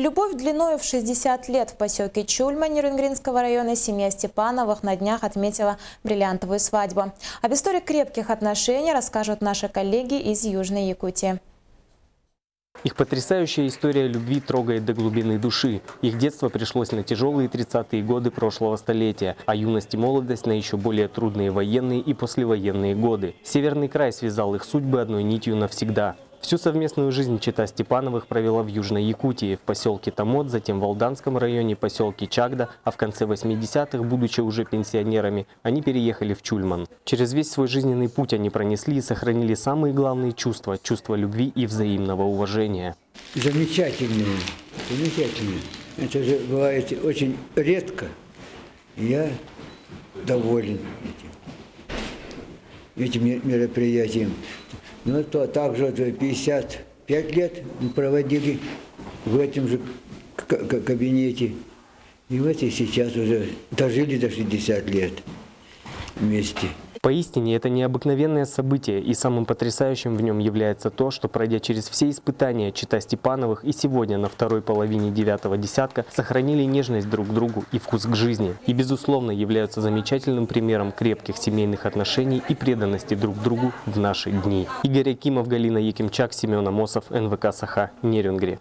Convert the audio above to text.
Любовь длиною в 60 лет. В поселке Чульма Нерюнгринского района семья Степановых на днях отметила бриллиантовую свадьбу. Об истории крепких отношений расскажут наши коллеги из Южной Якутии. Их потрясающая история любви трогает до глубины души. Их детство пришлось на тяжелые 30-е годы прошлого столетия, а юность и молодость на еще более трудные военные и послевоенные годы. Северный край связал их судьбы одной нитью навсегда. Всю совместную жизнь чета Степановых провела в Южной Якутии, в поселке Томот, затем в Алданском районе, поселке Чагда, а в конце 80-х, будучи уже пенсионерами, они переехали в Чульман. Через весь свой жизненный путь они пронесли и сохранили самые главные чувства – чувство любви и взаимного уважения. Замечательные, замечательные. Это же бывает очень редко. Я доволен этим мероприятием. Ну, то также 55 лет мы проводили в этом же кабинете. И вот и сейчас уже дожили до 60 лет вместе. Поистине, это необыкновенное событие, и самым потрясающим в нем является то, что, пройдя через все испытания, чета Степановых и сегодня на второй половине 9-го десятка сохранили нежность друг к другу и вкус к жизни. И, безусловно, являются замечательным примером крепких семейных отношений и преданности друг другу в наши дни. Игорь Акимов, Галина Якимчак, Семен Амосов, НВК Саха, Нерюнгри.